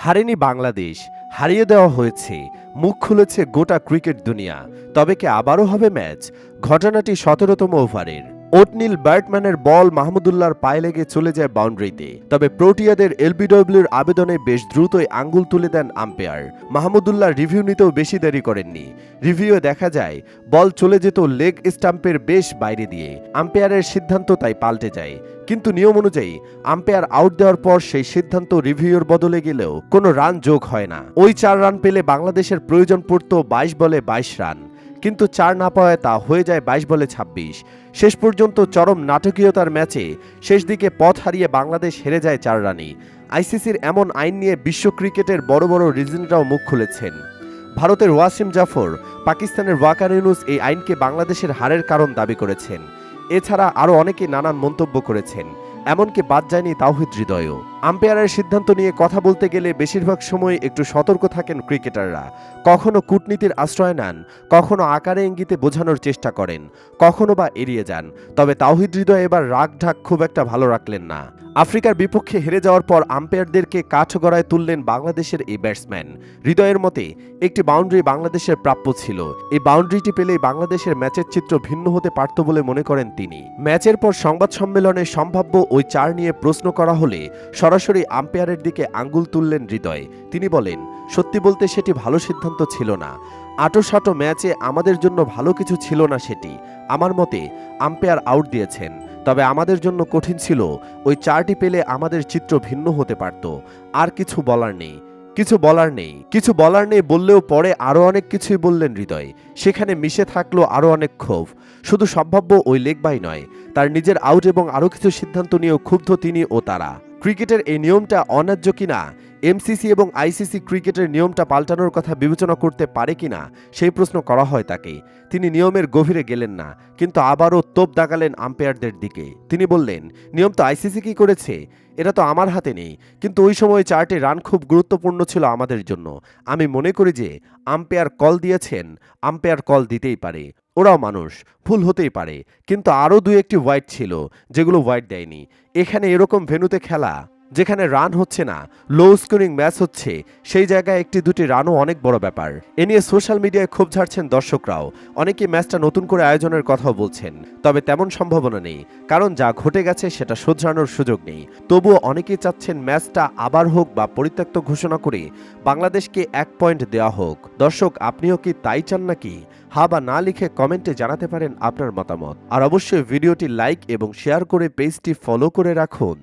হারেনি বাংলাদেশ, হারিয়ে দেওয়া হয়েছে, মুখ খুলেছে গোটা ক্রিকেট দুনিয়া। তবে কি আবারও হবে ম্যাচ? ঘটনাটি ১৭তম ওভারের ওটনীল ব্যাটম্যানের বল মাহমুদুল্লাহর পায়ে লেগে চলে যায় বাউন্ডারিতে। তবে প্রোটিয়াদের এলবিডব্লিউর আবেদনে বেশ দ্রুতই আঙ্গুল তুলে দেন আম্পায়ার। মাহমুদুল্লাহ রিভিউ নিতেও বেশি দেরি করেননি। রিভিউয়ে দেখা যায় বল চলে যেত লেগ স্টাম্পের বেশ বাইরে দিয়ে। আম্পায়ারের সিদ্ধান্ত তাই পাল্টে যায়। কিন্তু নিয়ম অনুযায়ী আম্পায়ার আউট দেওয়ার পর সেই সিদ্ধান্ত রিভিউর বদলে গেলেও কোনো রান যোগ হয় না। ওই ৪ রান পেলে বাংলাদেশের প্রয়োজন পড়ত ২২ বলে ২২ রান, কিন্তু ৪ না পাওয়ায় তা হয়ে যায় ২২ বলে ২৬। শেষ পর্যন্ত চরম নাটকীয়তার ম্যাচে শেষ দিকে পথ হারিয়ে বাংলাদেশ হেরে যায় ৪ রানে। আইসিসির এমন আইন নিয়ে বিশ্ব ক্রিকেটের বড় বড় রিজনরাও মুখ খুলেছেন। ভারতের ওয়াসিম জাফর, পাকিস্তানের ওয়াকার ইউনুস এই আইনকে বাংলাদেশের হারের কারণ দাবি করেছেন। এছাড়া আরও অনেকে নানান মন্তব্য করেছেন, এমনকি বাদ যায়নি তাওহিদ হৃদয়ও। আম্পায়ারের সিদ্ধান্ত নিয়ে কথা বলতে গেলে বেশিরভাগ সময় একটু সতর্ক থাকেন ক্রিকেটাররা। কখনো কূটনীতির আশ্রয় নেন, কখনো আকারে ইঙ্গিতে বোঝানোর চেষ্টা করেন, কখনো বা এড়িয়ে যান। তবে তাওহিদ হৃদয় এবার রাগ ঢাক খুব একটা ভালো রাখলেন না। আফ্রিকার বিপক্ষে হেরে যাওয়ার পর আম্পায়ারদেরকে কাঠগড়ায় তুললেন বাংলাদেশের এই ব্যাটসম্যান। হৃদয়ের মতে একটি বাউন্ডারি বাংলাদেশের প্রাপ্য ছিল। এই বাউন্ডারিটি পেলেই বাংলাদেশের ম্যাচের চিত্র ভিন্ন হতে পারত বলে মনে করেন তিনি। ম্যাচের পর সংবাদ সম্মেলনে সম্ভাব্য ওই ৪ নিয়ে প্রশ্ন করা হলে সরাসরি আম্পায়ারের দিকে আঙ্গুল তুললেন হৃদয়। তিনি বলেন, সত্যি বলতে সেটি ভালো সিদ্ধান্ত ছিল না। আটোসাটো ম্যাচে আমাদের জন্য ভালো কিছু ছিল না সেটি। আমার মতে আম্পায়ার আউট দিয়েছেন, তবে আমাদের জন্য কঠিন ছিল। ওই ৪টি পেলে আমাদের চিত্র ভিন্ন হতে পারত। আর কিছু বলার নেই, কিছু বলার নেই বললেও পরে আরও অনেক কিছুই বললেন হৃদয়। সেখানে মিশে থাকলো আরও অনেক ক্ষোভ। শুধু সম্ভাব্য ওই লেগ বাই নয়, তার নিজের আউট এবং আরও কিছু সিদ্ধান্ত নিয়েও ক্ষুব্ধ তিনি ও তারা। ক্রিকেটের এই নিয়মটা অন্যায্য কিনা, এমসিসি এবং আইসিসি ক্রিকেটের নিয়মটা পাল্টানোর কথা বিবেচনা করতে পারে কিনা সেই প্রশ্ন করা হয় তাকে। তিনি নিয়মের গভীরে গেলেন না, কিন্তু আবারও তোপ দাগালেন আম্পায়ারদের দিকে। তিনি বললেন, নিয়ম তো আইসিসি কি করেছে, এটা তো আমার হাতে নেই। কিন্তু ওই সময় ৪টি রান খুব গুরুত্বপূর্ণ ছিল আমাদের জন্য। আমি মনে করি যে আম্পায়ার কল দিয়েছেন, আম্পায়ার কল দিতেই পারে। ওরাও মানুষ, ভুল হতেই পারে। কিন্তু আরও ২-১টি ওয়াইড ছিল যেগুলো ওয়াইড দেয়নি। এখানে এরকম ভেন্যুতে খেলা যেখানে রান হচ্ছে না, লো স্কোরিং ম্যাচ হচ্ছে, সেই জায়গায় ১-২টি রানও অনেক বড় ব্যাপার। এ নিয়ে সোশ্যাল মিডিয়ায় ক্ষোভ ঝাড়ছেন দর্শকরাও। অনেকে ম্যাচটা নতুন করে আয়োজনের কথাও বলছেন, তবে তেমন সম্ভাবনা নেই, কারণ যা ঘটে গেছে সেটা শোধরানোর সুযোগ নেই। তবুও অনেকেই চাচ্ছেন ম্যাচটা আবার হোক বা পরিত্যক্ত ঘোষণা করে বাংলাদেশকে ১ পয়েন্ট দেওয়া হোক। দর্শক, আপনিও কি তাই চান নাকি? হ্যাঁ বা না লিখে কমেন্টে জানাতে পারেন আপনার মতামত। আর অবশ্যই ভিডিওটি লাইক এবং শেয়ার করে পেজটি ফলো করে রাখুন।